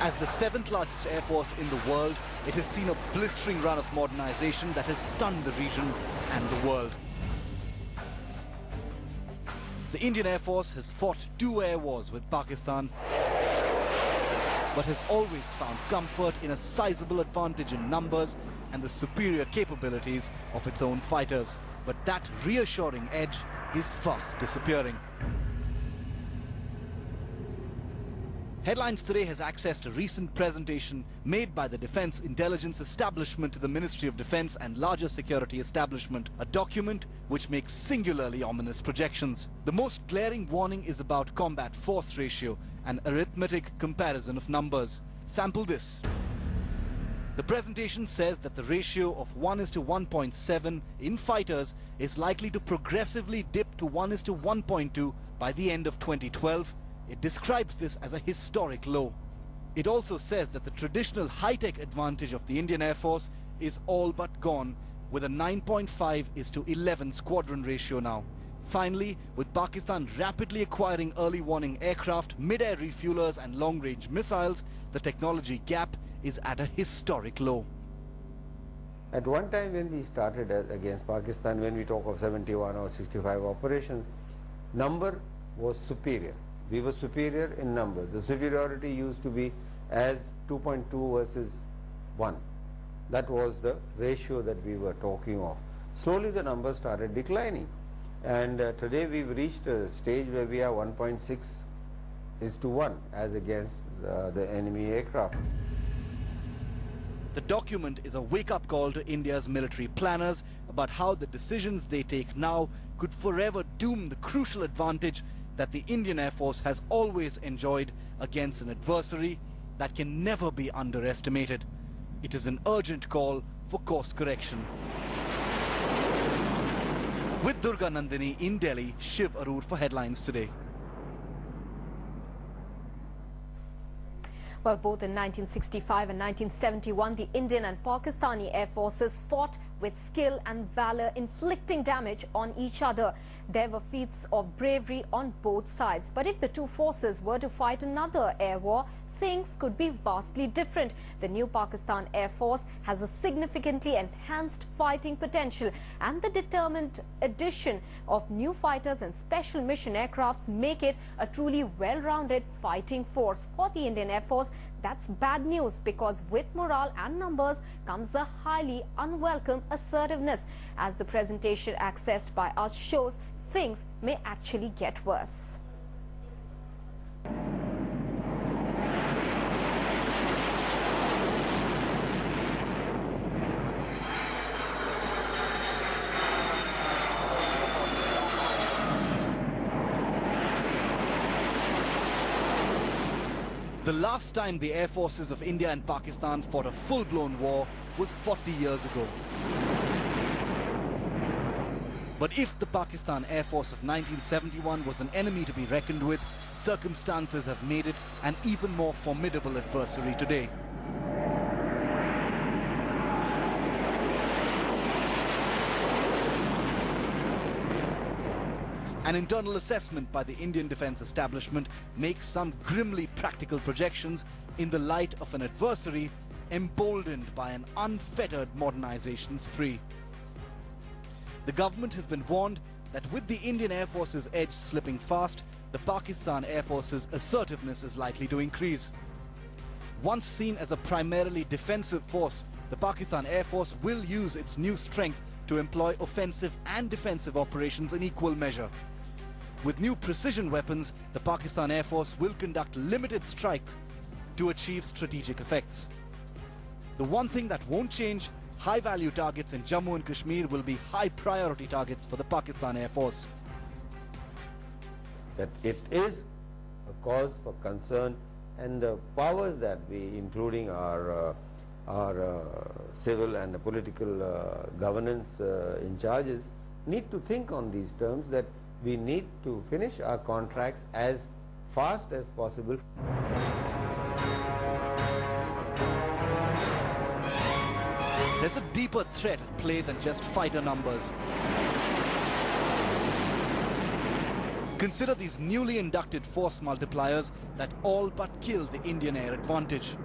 As the 7th largest air force in the world, it has seen a blistering run of modernization that has stunned the region and the world. The Indian Air Force has fought 2 air wars with Pakistan, but has always found comfort in a sizable advantage in numbers and the superior capabilities of its own fighters. But that reassuring edge is fast disappearing. Headlines Today has accessed a recent presentation made by the Defence Intelligence Establishment to the Ministry of Defence and larger security establishment, a document which makes singularly ominous projections. The most glaring warning is about combat force ratio, an arithmetic comparison of numbers. Sample this. The presentation says that the ratio of 1:1.7 in fighters is likely to progressively dip to 1:1.2 by the end of 2012. It describes this as a historic low. It also says that the traditional high-tech advantage of the Indian Air Force is all but gone, with a 9.5:11 squadron ratio now. Finally, with Pakistan rapidly acquiring early warning aircraft, mid-air refuelers and long-range missiles, the technology gap is at a historic low. At one time when we started against Pakistan, when we talk of 71 or 65 operations, number was superior. We were superior in numbers. The superiority used to be as 2.2 versus 1. That was the ratio that we were talking of. Slowly the numbers started declining. And today we've reached a stage where we are 1.6:1 as against the enemy aircraft. The document is a wake-up call to India's military planners about how the decisions they take now could forever doom the crucial advantage that the Indian Air Force has always enjoyed against an adversary that can never be underestimated. It is an urgent call for course correction. With Durga Nandini in Delhi, Shiv Arur for Headlines Today. Well, both in 1965 and 1971, the Indian and Pakistani air forces fought with skill and valor, inflicting damage on each other. There were feats of bravery on both sides. But if the two forces were to fight another air war, things could be vastly different. The new Pakistan Air Force has a significantly enhanced fighting potential, and the determined addition of new fighters and special mission aircrafts make it a truly well-rounded fighting force. For the Indian Air Force, that's bad news, because with morale and numbers comes a highly unwelcome assertiveness. As the presentation accessed by us shows, things may actually get worse. The last time the air forces of India and Pakistan fought a full-blown war was 40 years ago. But if the Pakistan Air Force of 1971 was an enemy to be reckoned with, circumstances have made it an even more formidable adversary today. An internal assessment by the Indian defence establishment makes some grimly practical projections in the light of an adversary emboldened by an unfettered modernization spree. The government has been warned that with the Indian Air Force's edge slipping fast, the Pakistan Air Force's assertiveness is likely to increase. Once seen as a primarily defensive force, the Pakistan Air Force will use its new strength to employ offensive and defensive operations in equal measure. With new precision weapons, the Pakistan Air Force will conduct limited strikes to achieve strategic effects. The one thing that won't change, high-value targets in Jammu and Kashmir will be high-priority targets for the Pakistan Air Force. That it is a cause for concern, and the powers that we, including our civil and political governance in charges, need to think on these terms, that we need to finish our contracts as fast as possible. There's a deeper threat at play than just fighter numbers. Consider these newly inducted force multipliers that all but kill the Indian air advantage.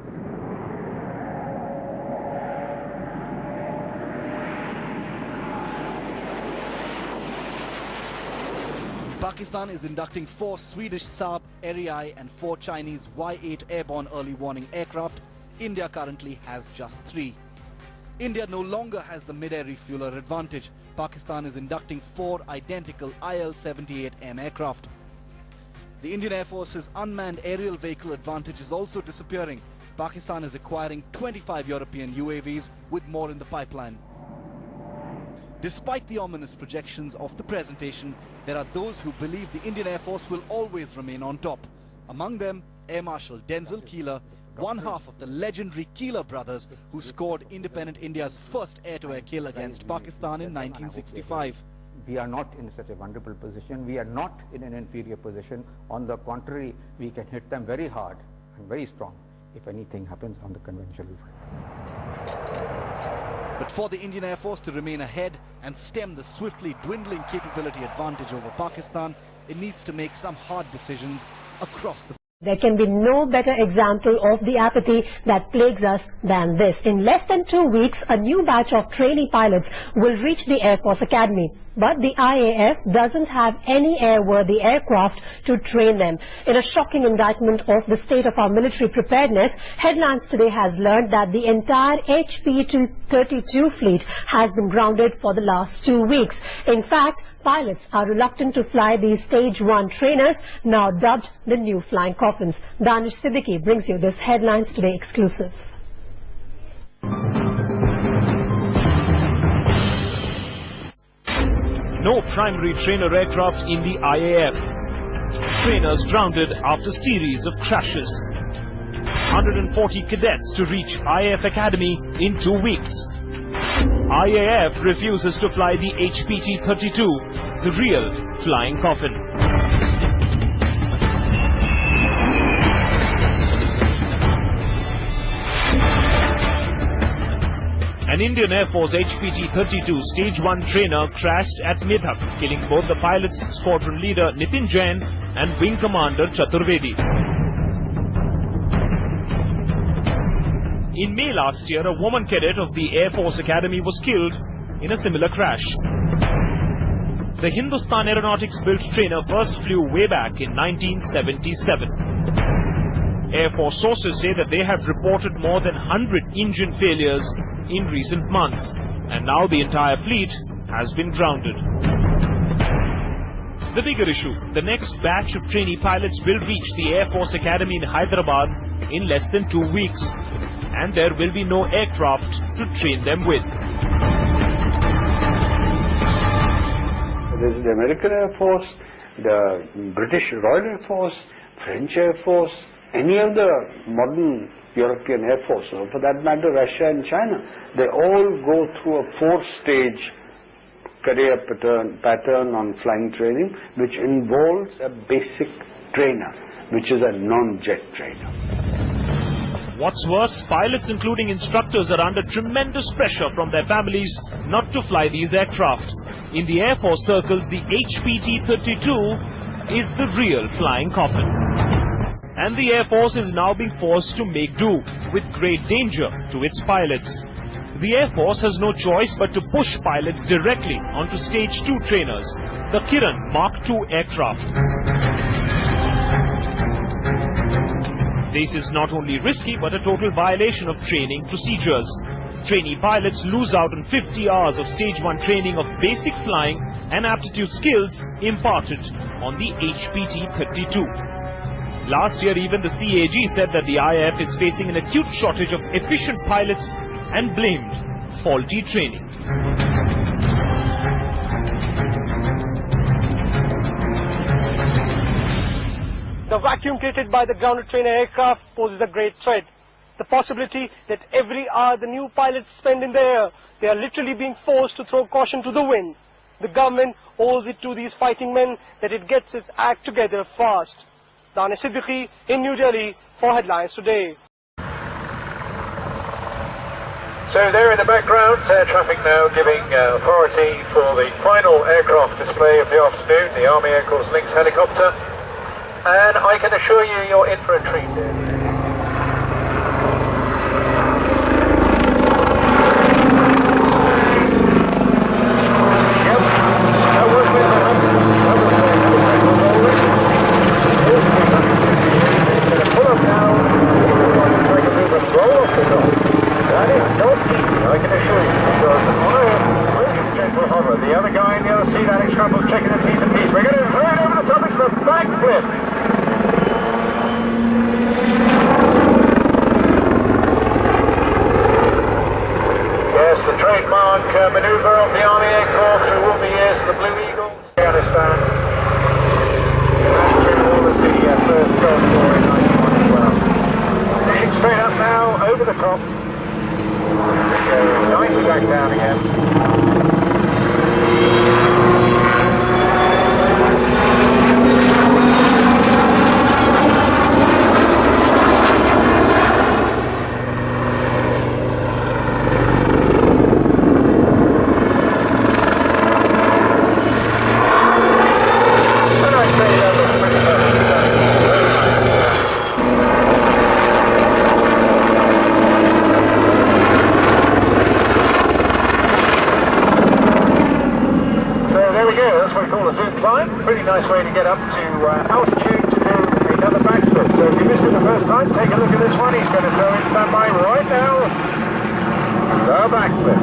Pakistan is inducting 4 Swedish Saab, Erieye and 4 Chinese Y-8 airborne early warning aircraft. India currently has just 3. India no longer has the mid-air refueler advantage. Pakistan is inducting 4 identical IL-78M aircraft. The Indian Air Force's unmanned aerial vehicle advantage is also disappearing. Pakistan is acquiring 25 European UAVs with more in the pipeline. Despite the ominous projections of the presentation, there are those who believe the Indian Air Force will always remain on top. Among them, Air Marshal Denzil Keeler, one half of the legendary Keeler brothers who scored independent India's first air-to-air kill against Pakistan in 1965. We are not in such a vulnerable position. We are not in an inferior position. On the contrary, we can hit them very hard and very strong if anything happens on the conventional front. But for the Indian Air Force to remain ahead and stem the swiftly dwindling capability advantage over Pakistan, it needs to make some hard decisions across the. There can be no better example of the apathy that plagues us than this. In less than 2 weeks, a new batch of trainee pilots will reach the Air Force Academy. But the IAF doesn't have any airworthy aircraft to train them. In a shocking indictment of the state of our military preparedness, Headlines Today has learned that the entire HP-32 fleet has been grounded for the last 2 weeks. In fact, pilots are reluctant to fly these Stage 1 trainers, now dubbed the new flying coffins. Danish Siddiqui brings you this Headlines Today exclusive. No primary trainer aircraft in the IAF. Trainers grounded after series of crashes. 140 cadets to reach IAF Academy in 2 weeks. IAF refuses to fly the HPT-32, the real flying coffin. An Indian Air Force HPT-32 Stage 1 trainer crashed at Midhak, killing both the pilot's squadron leader Nitin Jain and wing commander Chaturvedi. In May last year, a woman cadet of the Air Force Academy was killed in a similar crash. The Hindustan Aeronautics-built trainer first flew way back in 1977. Air Force sources say that they have reported more than 100 engine failures in recent months, and now the entire fleet has been grounded. The bigger issue, the next batch of trainee pilots will reach the Air Force Academy in Hyderabad in less than 2 weeks, and there will be no aircraft to train them with. There's the American Air Force, the British Royal Air Force, French Air Force, any of the modern European Air Force, or for that matter Russia and China, they all go through a 4-stage career pattern on flying training, which involves a basic trainer, which is a non-jet trainer. What's worse, pilots including instructors are under tremendous pressure from their families not to fly these aircraft. In the Air Force circles, the HPT-32 is the real flying coffin. And the Air Force is now being forced to make do, with great danger to its pilots. The Air Force has no choice but to push pilots directly onto Stage 2 trainers, the Kiran Mark II aircraft. This is not only risky but a total violation of training procedures. Trainee pilots lose out on 50 hours of Stage 1 training of basic flying and aptitude skills imparted on the HPT-32. Last year, even the CAG said that the IAF is facing an acute shortage of efficient pilots and blamed faulty training. The vacuum created by the grounded trainer aircraft poses a great threat. The possibility that every hour the new pilots spend in the air, they are literally being forced to throw caution to the wind. The government owes it to these fighting men that it gets its act together fast. Danish Siddiqui in New Delhi for Headlines Today. So there in the background, air traffic now giving authority for the final aircraft display of the afternoon, the Army Air Corps Lynx helicopter. And I can assure you, you're in for a treat here. The other guy in the other seat, Alex Crumple's checking the T's and P's. We're going to throw it over the top. It's the backflip. Yes, the trademark manoeuvre of the Army Air Corps through all the years of the Blue Eagles. Afghanistan. And through all of the first Gulf War in 1991 as well. Pushing straight up now, over the top. 90 back down again. Pretty nice way to get up to altitude to do another backflip. So if you missed it the first time, take a look at this one. He's going to throw in standby right now. The backflip.